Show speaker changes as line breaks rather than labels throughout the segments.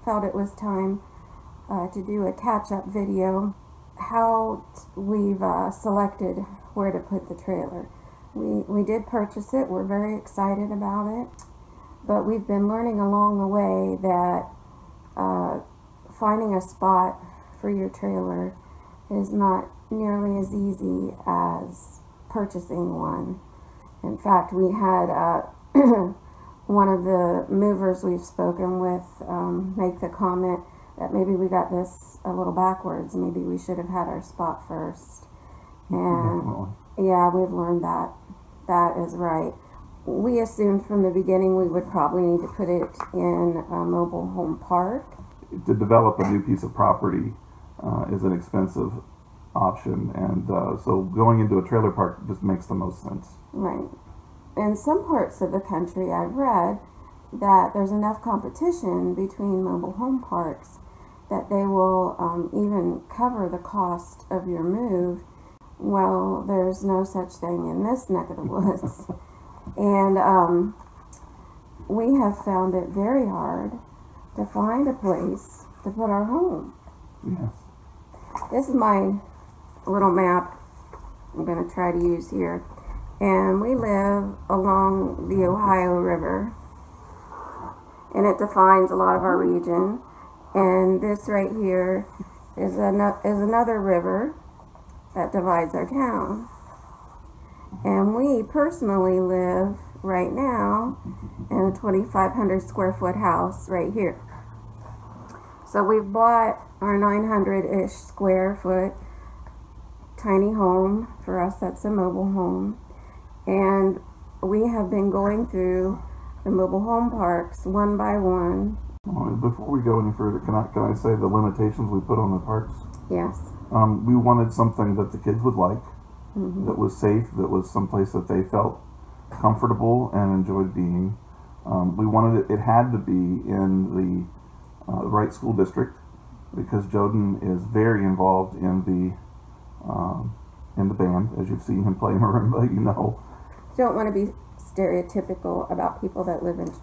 felt it was time to do a catch-up video. How we've selected where to put the trailer. We did purchase it. We're very excited about it, but we've been learning along the way that finding a spot for your trailer is not nearly as easy as purchasing one. In fact, we had one of the movers we've spoken with make the comment that maybe we got this a little backwards. Maybe we should have had our spot first. And
Definitely.
yeah, we've learned that. That is right. We assumed from the beginning we would probably need to put it in a mobile home park.
To develop a new piece of property is an expensive option, and so going into a trailer park just makes the most sense.
Right. In some parts of the country, I've read that there's enough competition between mobile home parks that they will even cover the cost of your move. Well, there's no such thing in this neck of the woods. And we have found it very hard to find a place to put our home.
Yes.
This is my little map I'm going to try to use here. And we live along the Ohio River. And it defines a lot of our region. And this right here is another river that divides our town. And we personally live right now in a 2,500 square foot house right here. So we've bought our 900-ish square foot tiny home. For us, that's a mobile home. And we have been going through the mobile home parks one by one.
Before we go any further, can I say the limitations we put on the parks?
Yes.
We wanted something that the kids would like, that was safe, that was someplace that they felt comfortable and enjoyed being. We wanted it had to be in the right school district, because Joden is very involved in the band. As you've seen him play marimba, you know.
Don't want to be stereotypical about people that live in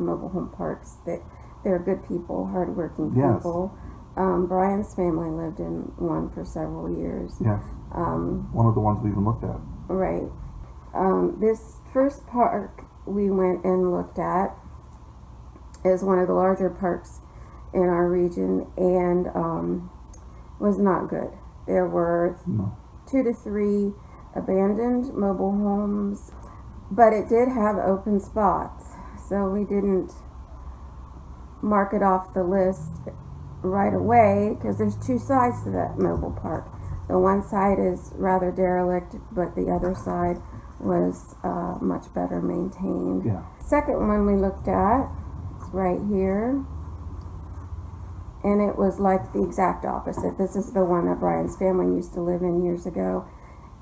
mobile home parks. They're good people, hardworking people.
Yes.
Brian's family lived in one for several years.
Yes. One of the ones we even looked at.
Right. This first park we went and looked at is one of the larger parks in our region, and was not good. There were 2 to 3 abandoned mobile homes, but it did have open spots, so we didn't mark it off the list right away, because there's 2 sides to that mobile park. The one side is rather derelict, but the other side was much better maintained.
Yeah.
Second one we looked at is right here, and it was like the exact opposite. This is the one that Brian's family used to live in years ago,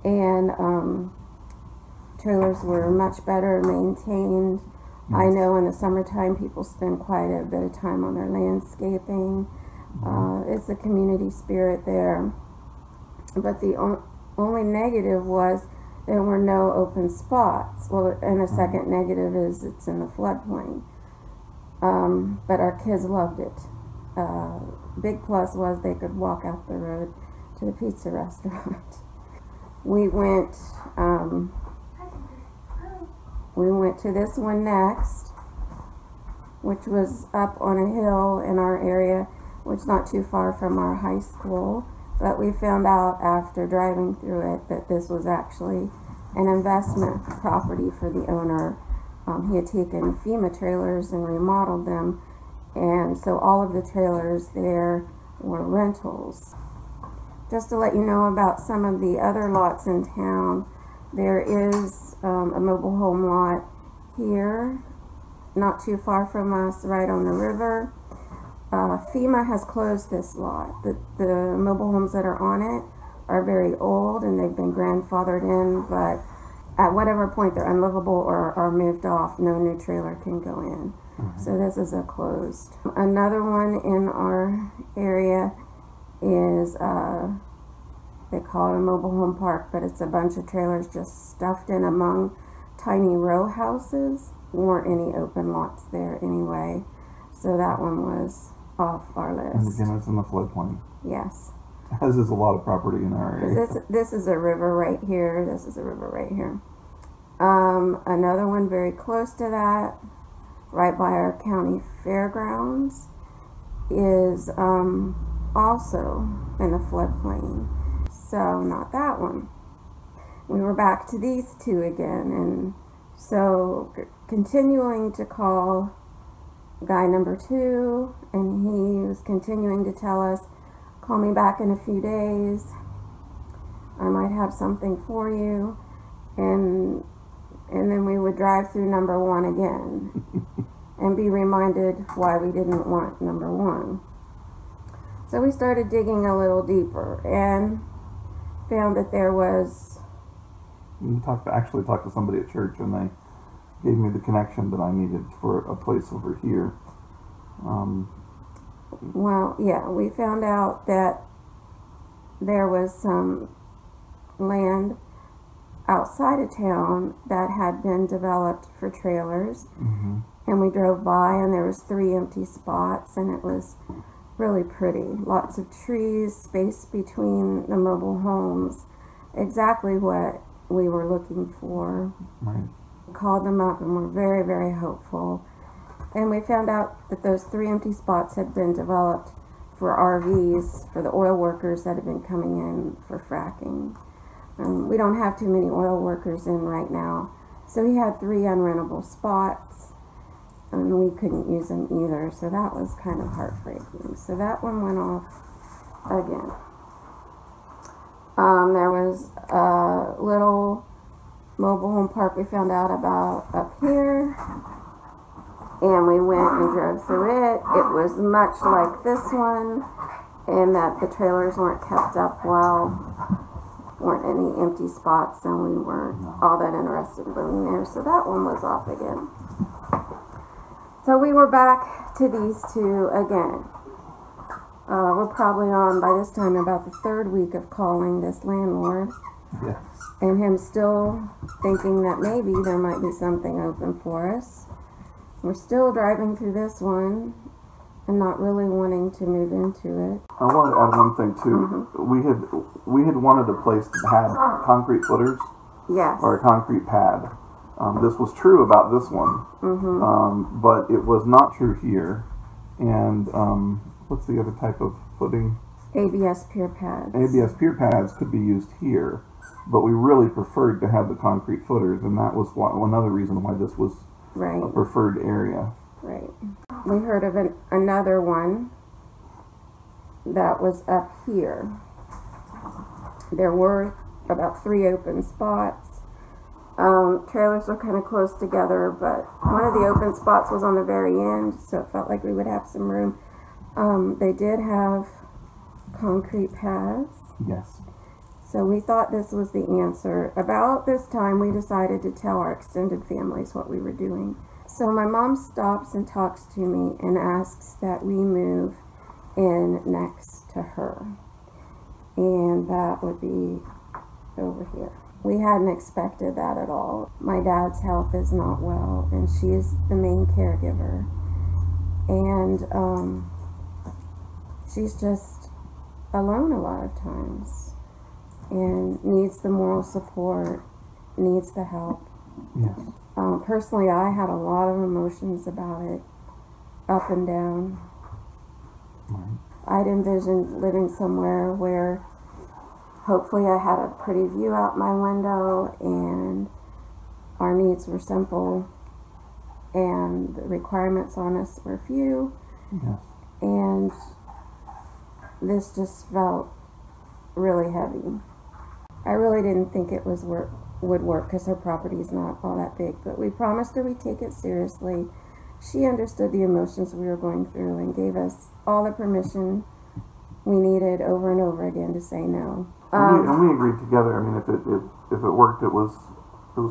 and trailers were much better maintained. I know in the summertime people spend quite a bit of time on their landscaping. It's a community spirit there. But the only negative was there were no open spots. Well, and the second negative is it's in the floodplain. But our kids loved it. Big plus was they could walk out the road to the pizza restaurant. We went to this one next, which was up on a hill in our area, which is not too far from our high school. But we found out after driving through it that this was actually an investment property for the owner. He had taken FEMA trailers and remodeled them, and so all of the trailers there were rentals. Just to let you know about some of the other lots in town, there is a mobile home lot here, not too far from us, right on the river. FEMA has closed this lot. The mobile homes that are on it are very old and they've been grandfathered in, but at whatever point they're unlivable or are moved off, no new trailer can go in. So this is a closed. Another one in our area is, they call it a mobile home park, but it's a bunch of trailers just stuffed in among tiny row houses. Weren't any open lots there anyway. So that one was off our list.
And again, it's in the floodplain.
Yes.
As is a lot of property in our area.
This is a river right here. This is a river right here. Another one very close to that, right by our county fairgrounds, is also in the floodplain. So not that one. We were back to these two again, and so continuing to call guy number 2, and he was continuing to tell us, call me back in a few days, I might have something for you, and then we would drive through number 1 again and be reminded why we didn't want number 1. So we started digging a little deeper and found that there was...
Actually talked to somebody at church, and they gave me the connection that I needed for a place over here.
Well, yeah, we found out that there was some land outside of town that had been developed for trailers, and we drove by, and there was 3 empty spots, and it was really pretty. Lots of trees, space between the mobile homes, exactly what we were looking for.
Right.
We called them up and were very, very hopeful. And we found out that those 3 empty spots had been developed for RVs, for the oil workers that had been coming in for fracking. We don't have too many oil workers in right now. So he had 3 unrentable spots, and we couldn't use them either. So that was kind of heartbreaking. So that one went off again. There was a little mobile home park we found out about up here, and we went and drove through it. It was much like this one, in that the trailers weren't kept up well, weren't any empty spots, and we weren't all that interested in living there, so that one was off again. So we were back to these 2 again. We're probably on, by this time, about the 3rd week of calling this landlord.
Yes.
And him still thinking that maybe there might be something open for us. We're still driving through this one and not really wanting to move into it.
I wanted to add one thing too. We had wanted a place that had concrete footers.
Yes.
Or a concrete pad. This was true about this one, but it was not true here. And what's the other type of footing?
ABS pier pads.
ABS pier pads could be used here, but we really preferred to have the concrete footers, and that was another reason why this was a preferred area.
Right. We heard of another one that was up here. There were about 3 open spots. Trailers were kind of close together, but one of the open spots was on the very end, so it felt like we would have some room. They did have concrete pads.
Yes.
So we thought this was the answer. About this time, we decided to tell our extended families what we were doing. So my mom stops and talks to me and asks that we move in next to her. And that would be over here. We hadn't expected that at all. My dad's health is not well, and she is the main caregiver. And she's just alone a lot of times and needs the moral support, needs the help.
Yes.
Personally, I had a lot of emotions about it, up and down.
Right.
I'd envisioned living somewhere where hopefully I had a pretty view out my window and our needs were simple and the requirements on us were few.
Yes.
And this just felt really heavy. I really didn't think it would work because her property is not all that big, but we promised her we'd take it seriously. She understood the emotions we were going through and gave us all the permission we needed over and over again to say no.
And we agreed together. I mean, if it worked, it was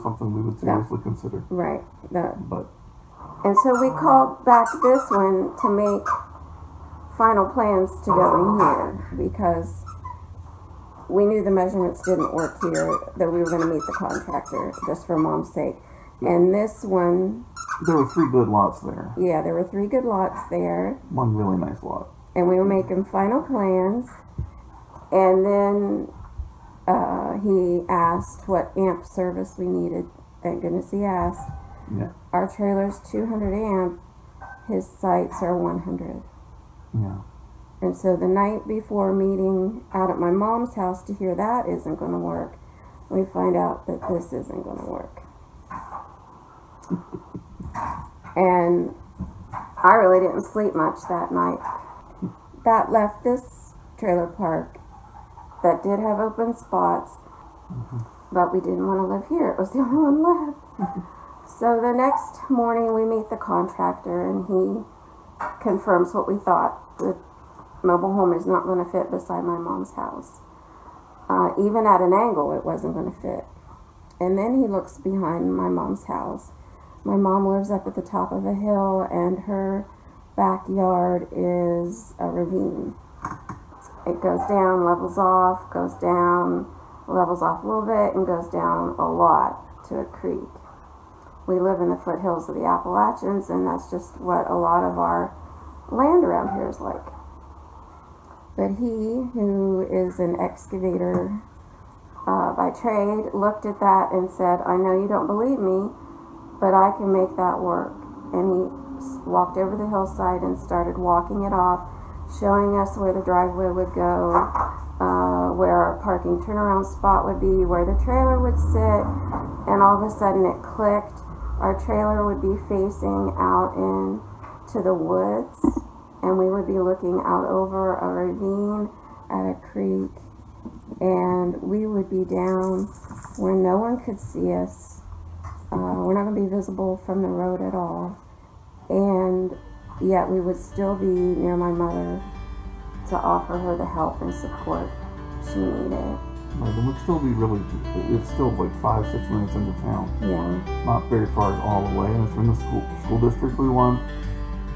something we would seriously consider.
Right.
But
and so we called back this one to make final plans to go in here because we knew the measurements didn't work here, that we were going to meet the contractor just for Mom's sake. And this one,
there were 3 good lots there.
yeah, there were 3 good lots there.
One really nice lot.
And we were making final plans. And then he asked what amp service we needed. Thank goodness he asked.
Yeah.
Our trailer's 200 amp. His sites are 100.
Yeah.
And so the night before meeting out at my mom's house to hear that isn't going to work, we find out that this isn't going to work. And I really didn't sleep much that night. That left this trailer park that did have open spots, but we didn't want to live here. It was the only one left. So the next morning we meet the contractor and he confirms what we thought. The mobile home is not going to fit beside my mom's house. Even at an angle it wasn't going to fit. And then he looks behind my mom's house. My mom lives up at the top of a hill and her backyard is a ravine. It goes down, levels off, goes down, levels off a little bit, and goes down a lot to a creek. We live in the foothills of the Appalachians, and that's just what a lot of our land around here is like. But he, who is an excavator by trade, looked at that and said, I know you don't believe me, but I can make that work. And he walked over the hillside and started walking it off, showing us where the driveway would go, where our parking turnaround spot would be, where the trailer would sit, and all of a sudden it clicked. Our trailer would be facing out into the woods, and we would be looking out over a ravine at a creek, and we would be down where no one could see us. We're not going to be visible from the road at all, and yet we would still be near my mother to offer her the help and support she needed.
Right, and would still be really, it's still like 5-6 minutes into town.
Yeah.
It's not very far all the way, and it's in the school district we want,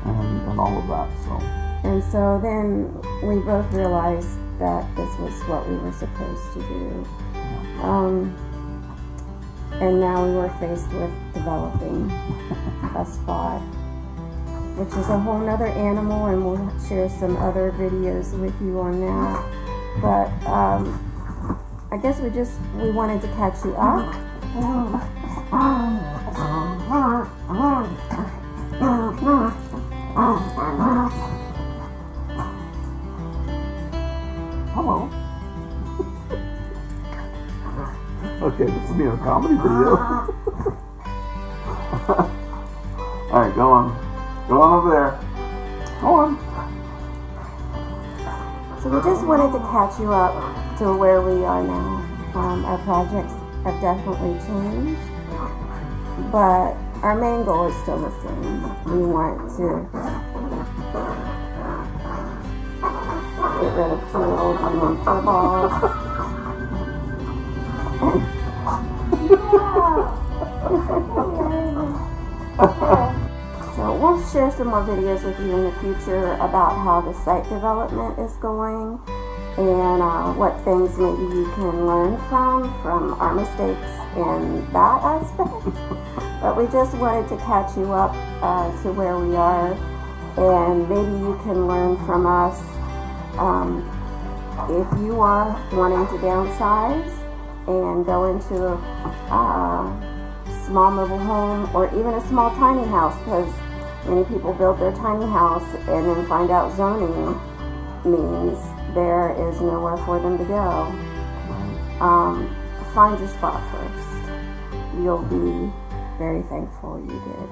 and all of that, so.
And so then we both realized that this was what we were supposed to do. And now we were faced with developing a spot, which is a whole nother animal, and we'll share some other videos with you on that. But I guess we wanted to catch you up.
Hello. Okay, this will be a comedy video. Alright, go on. Go on over there. Go on.
So we just wanted to catch you up to where we are now. Our projects have definitely changed, but our main goal is still the same. We want to get rid of 2 old women footballs. So we'll share some more videos with you in the future about how the site development is going and what things maybe you can learn from our mistakes in that aspect. But we just wanted to catch you up to where we are, and maybe you can learn from us. If you are wanting to downsize and go into a small mobile home or even a small tiny house, because many people build their tiny house and then find out zoning means there is nowhere for them to go. Find your spot first. You'll be very thankful you did.